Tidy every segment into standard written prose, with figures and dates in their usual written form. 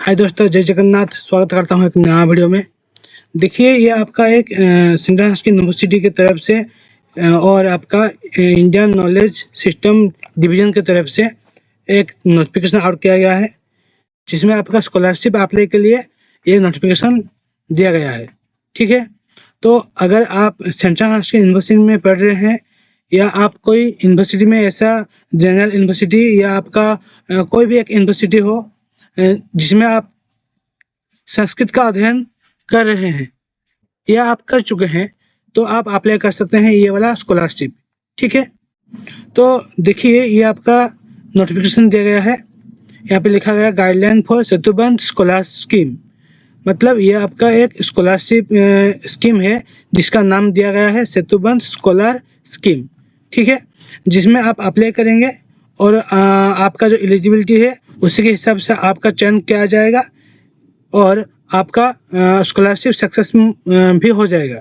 हाय दोस्तों, जय जगन्नाथ। स्वागत करता हूँ एक नया वीडियो में। देखिए, ये आपका एक सेंट्रल हॉस्टल यूनिवर्सिटी की तरफ से और आपका इंडियन नॉलेज सिस्टम डिवीज़न की तरफ से एक नोटिफिकेशन आउट किया गया है, जिसमें आपका स्कॉलरशिप अप्लाई के लिए ये नोटिफिकेशन दिया गया है। ठीक है, तो अगर आप सेंट्रल हॉस्टल यूनिवर्सिटी में पढ़ रहे हैं या आप कोई यूनिवर्सिटी में ऐसा जनरल यूनिवर्सिटी या आपका कोई भी एक यूनिवर्सिटी हो जिसमें आप संस्कृत का अध्ययन कर रहे हैं या आप कर चुके हैं, तो आप अप्लाई कर सकते हैं ये वाला स्कॉलरशिप। ठीक है, तो देखिए, ये आपका नोटिफिकेशन दिया गया है। यहाँ पे लिखा गया guideline for Setubandh scholar scheme. मतलब ये आपका एक स्कॉलरशिप स्कीम है जिसका नाम दिया गया है सेतुबंध स्कॉलर स्कीम। ठीक है, जिसमें आप अप्लाई करेंगे और आपका जो एलिजिबिलिटी है उसी के हिसाब से आपका चयन किया जाएगा और आपका स्कॉलरशिप सक्सेस भी हो जाएगा।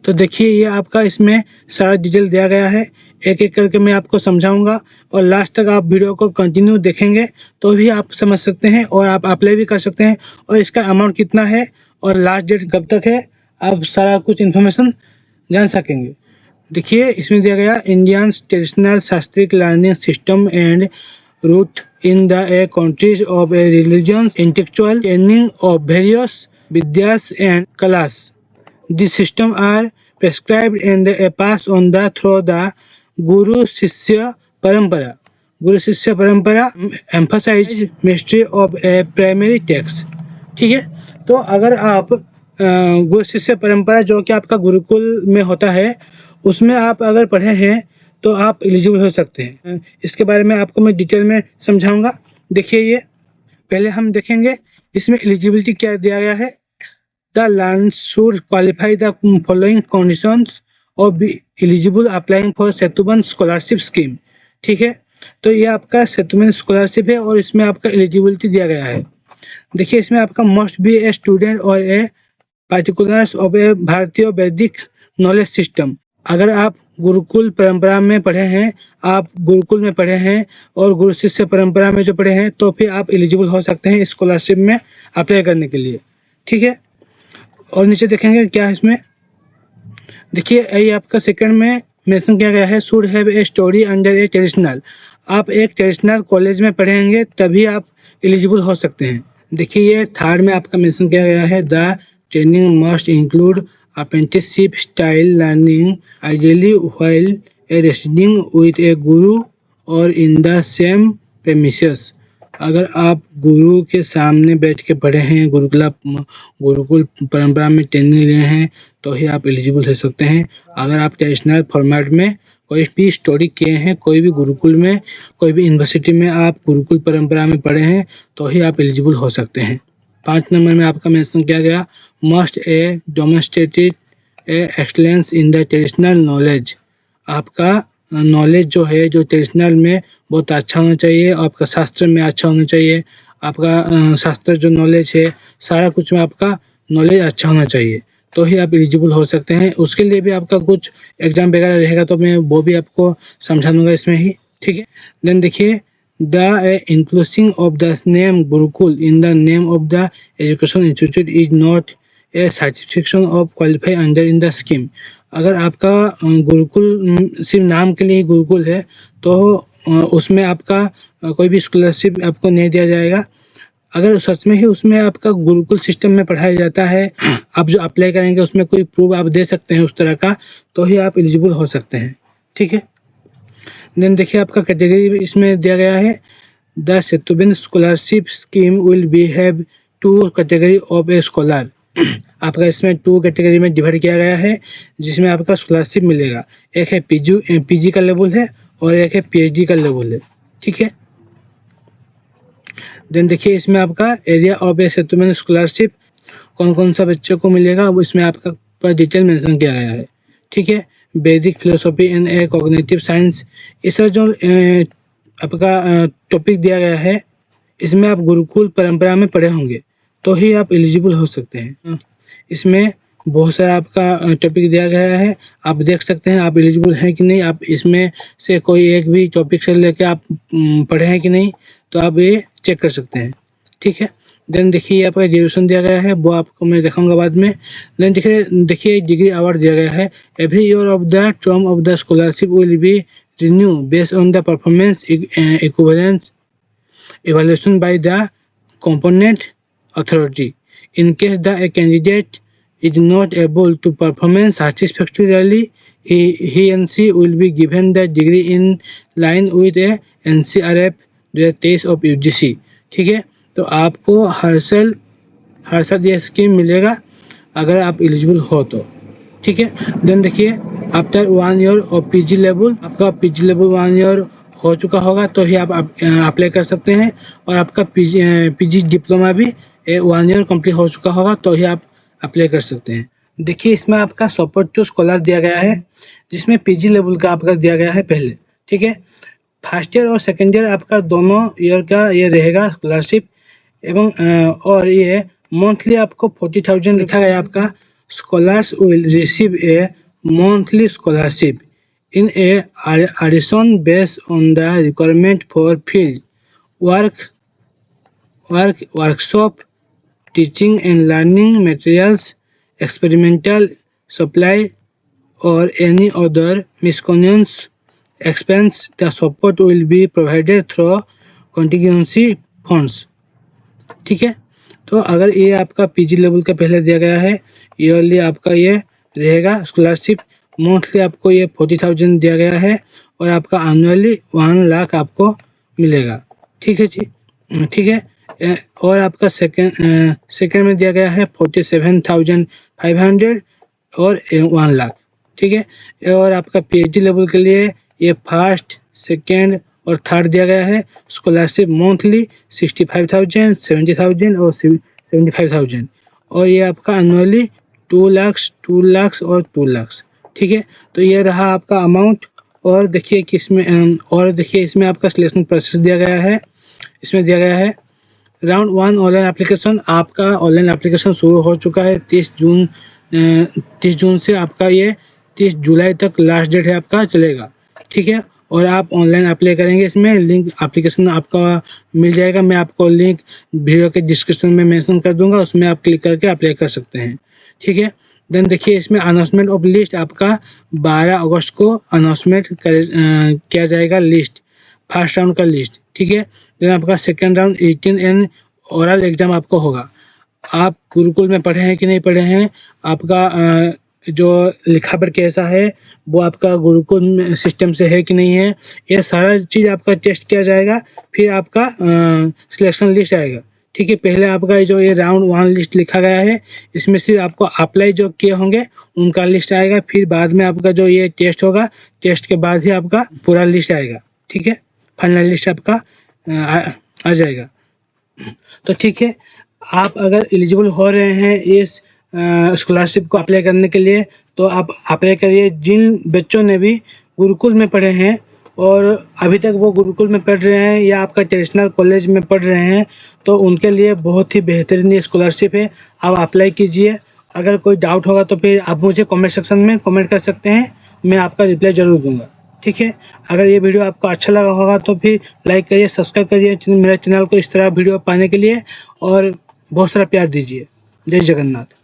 तो देखिए, ये आपका इसमें सारा डिटेल दिया गया है। एक एक करके मैं आपको समझाऊंगा और लास्ट तक आप वीडियो को कंटिन्यू देखेंगे तो भी आप समझ सकते हैं और आप अप्लाई भी कर सकते हैं। और इसका अमाउंट कितना है और लास्ट डेट कब तक है, आप सारा कुछ इन्फॉर्मेशन जान सकेंगे। देखिए, इसमें दिया गया इंडियन ट्रेडिशनल शास्त्रीय learning system and root in the countries of a religion's intellectual training of various vidyas and kalas. These systems are prescribed and passed on through the Guru Shishya Parampara. Guru Shishya Parampara emphasize mystery of a primary text. ठीक है, तो अगर आप गुरु शिष्य परंपरा जो कि आपका गुरुकुल में होता है उसमें आप अगर पढ़े हैं तो आप एलिजिबल हो सकते हैं। इसके बारे में आपको मैं डिटेल में समझाऊंगा। देखिए, ये पहले हम देखेंगे इसमें एलिजिबिलिटी क्या दिया गया है। The learner should qualify the following conditions और be eligible applying for Setubandh scholarship scheme. ठीक है, तो ये आपका सेतुबंध स्कॉलरशिप है और इसमें आपका एलिजिबिलिटी दिया गया है। देखिए, इसमें आपका मस्ट बी ए स्टूडेंट और ए पार्टिकुलर्स ऑफ ए भारतीय वैदिक नॉलेज सिस्टम। अगर आप गुरुकुल परंपरा में पढ़े हैं, आप गुरुकुल में पढ़े हैं और गुरु शिष्य परंपरा में जो पढ़े हैं, तो फिर आप एलिजिबल हो सकते हैं स्कॉलरशिप में अप्लाई करने के लिए। ठीक है, और नीचे देखेंगे क्या है इसमें। देखिए, ये आपका सेकंड में मेंशन किया गया है should have a study under A traditional. आप एक ट्रेडिशनल कॉलेज में पढ़ेंगे तभी आप एलिजिबल हो सकते हैं। देखिए, ये थर्ड में आपका मेंशन किया गया है the training must include apprenticeship style learning ideally while residing with a guru or in the same premises. अगर आप गुरु के सामने बैठ के पढ़े हैं, गुरुकुल परंपरा में ट्रेनिंग लिए हैं, तो ही आप एलिजिबल हो सकते हैं। अगर आप ट्रेडिशनल फॉर्मेट में कोई भी स्टडी किए हैं, कोई भी गुरुकुल में, कोई भी यूनिवर्सिटी में आप गुरुकुल परंपरा में पढ़े हैं, तो ही आप एलिजिबल हो सकते हैं। 5 नंबर में आपका मेंशन किया गया must A demonstrated A excellence in the traditional knowledge. आपका नॉलेज जो है, जो ट्रेडिशनल में बहुत अच्छा होना चाहिए, आपका शास्त्र में अच्छा होना चाहिए। आपका शास्त्र जो नॉलेज है, सारा कुछ में आपका नॉलेज अच्छा होना चाहिए, तो ही आप एलिजिबल हो सकते हैं। उसके लिए भी आपका कुछ एग्जाम वगैरह रहेगा, तो मैं वो भी आपको समझा दूंगा इसमें ही। ठीक है, देन देखिए The inclusion of the name Gurukul in the name of the education institute is not a certification of qualify under in the scheme. अगर आपका गुरुकुल सिर्फ नाम के लिए ही गुरुकुल है तो उसमें आपका कोई भी स्कॉलरशिप आपको नहीं दिया जाएगा। अगर सच में ही उसमें आपका गुरुकुल सिस्टम में पढ़ाया जाता है, आप जो अप्लाई करेंगे उसमें कोई प्रूफ आप दे सकते हैं उस तरह का, तो ही आप एलिजिबल हो सकते हैं। ठीक है, देन देखिए, आपका कैटेगरी इसमें दिया गया है the Setubandh scholarship scheme will be have 2 category of a scholar. आपका इसमें 2 कैटेगरी में डिवाइड किया गया है जिसमें आपका स्कॉलरशिप मिलेगा। एक है पीजी का लेवल है और एक है पीएचडी का लेवल है। ठीक है, देन देखिए, इसमें आपका area of A Setubandh scholarship कौन कौन सा बच्चों को मिलेगा वो इसमें आपका पूरा डिटेल मेंशन किया गया है। ठीक है, वैदिक philosophy and A cognitive science, इस जो आपका टॉपिक दिया गया है, इसमें आप गुरुकुल परंपरा में पढ़े होंगे तो ही आप एलिजिबल हो सकते हैं। इसमें बहुत सारा आपका टॉपिक दिया गया है, आप देख सकते हैं आप एलिजिबल हैं कि नहीं। आप इसमें से कोई एक भी टॉपिक से लेकर आप पढ़े हैं कि नहीं, तो आप ये चेक कर सकते हैं। ठीक है। देन देखिए ये आपका ग्रेजुएशन दिया गया है, वो आपको मैं दिखाऊंगा बाद में। देन देखिए डिग्री अवार्ड दिया गया है। Every year of the term of the scholarship will be renew based on the performance equivalence evaluation by the component authority. In case a candidate is not able to perform satisfactorily, he and she will be given the degree in line with a NCRF 2023 of UGC. ठीक है, तो आपको हर साल ये scheme मिलेगा अगर आप eligible हो तो। ठीक है। देन देखिए after 1 year of PG level, आपका पीजी लेवल 1 ईयर हो चुका होगा तो ही आप अप्लाई कर सकते हैं, और आपका पीजी डिप्लोमा भी 1 ईयर कंप्लीट हो चुका होगा तो ही आप अप्लाई कर सकते हैं। देखिए इसमें आपका सपोर्ट टू स्कॉलर दिया गया है, जिसमें पीजी लेवल का आपका दिया गया है पहले। ठीक है, फर्स्ट ईयर और सेकेंड ईयर आपका दोनों ईयर का ये रहेगा स्कॉलरशिप, एवं और ये मंथली आपको 40,000 लिखा गया आपका। Scholars will receive A monthly scholarship in a addition based on the requirement for field workshop, teaching and learning materials, experimental supply, or any other miscellaneous expense. The support will be provided through contingency funds. ठीक है, तो अगर ये आपका PG level का पहले दिया गया है, ईयरली आपका ये रहेगा स्कॉलरशिप, मंथली आपको ये 40,000 दिया गया है, और आपका एनुअली 1 लाख आपको मिलेगा। ठीक है जी, ठीक है। और आपका सेकेंड में दिया गया है 47,500 और 1 लाख। ठीक है, और आपका पीएचडी लेवल के लिए ये फर्स्ट, सेकेंड और थर्ड दिया गया है। स्कॉलरशिप मंथली 65,000, 70,000 और 75,000, और ये आपका एनुअली 2 लाख और 2 लाख। ठीक है, तो ये रहा आपका अमाउंट। और देखिए कि इसमें आपका सिलेक्शन प्रोसेस दिया गया है। इसमें दिया गया है राउंड 1 ऑनलाइन एप्लीकेशन। आपका ऑनलाइन एप्लीकेशन शुरू हो चुका है 30 जून से, आपका ये 30 जुलाई तक लास्ट डेट है आपका, चलेगा। ठीक है, और आप ऑनलाइन अप्लाई करेंगे। इसमें लिंक एप्लीकेशन आपका मिल जाएगा, मैं आपको लिंक वीडियो के डिस्क्रिप्शन में मेंशन कर दूंगा, उसमें आप क्लिक करके अप्लाई कर सकते हैं। ठीक है, देन देखिए इसमें अनाउंसमेंट ऑफ लिस्ट आपका 12 अगस्त को अनाउंसमेंट किया जाएगा, लिस्ट फर्स्ट राउंड का लिस्ट। ठीक है, देन आपका second round 18 and oral exam आपको होगा। आप गुरुकुल में पढ़े हैं कि नहीं पढ़े हैं, आपका जो लिखा पर कैसा है, वो आपका गुरुकुल सिस्टम से है कि नहीं है, ये सारा चीज़ आपका टेस्ट किया जाएगा। फिर आपका सिलेक्शन लिस्ट आएगा। ठीक है, पहले आपका जो ये राउंड 1 लिस्ट लिखा गया है, इसमें सिर्फ आपको अप्लाई जो किए होंगे उनका लिस्ट आएगा। फिर बाद में आपका जो ये टेस्ट होगा, टेस्ट के बाद ही आपका पूरा लिस्ट आएगा। ठीक है, फाइनल लिस्ट आपका आ जाएगा। तो ठीक है, आप अगर एलिजिबल हो रहे हैं इस स्कॉलरशिप को अप्लाई करने के लिए, तो आप अप्लाई करिए। जिन बच्चों ने भी गुरुकुल में पढ़े हैं और अभी तक वो गुरुकुल में पढ़ रहे हैं या आपका ट्रेडिशनल कॉलेज में पढ़ रहे हैं, तो उनके लिए बहुत ही बेहतरीन स्कॉलरशिप है, आप अप्लाई कीजिए। अगर कोई डाउट होगा तो फिर आप मुझे कमेंट सेक्शन में कमेंट कर सकते हैं, मैं आपका रिप्लाई ज़रूर दूंगा। ठीक है, अगर ये वीडियो आपको अच्छा लगा होगा तो फिर लाइक करिए, सब्सक्राइब करिए मेरे चैनल को इस तरह वीडियो पाने के लिए, और बहुत सारा प्यार दीजिए। जय जगन्नाथ।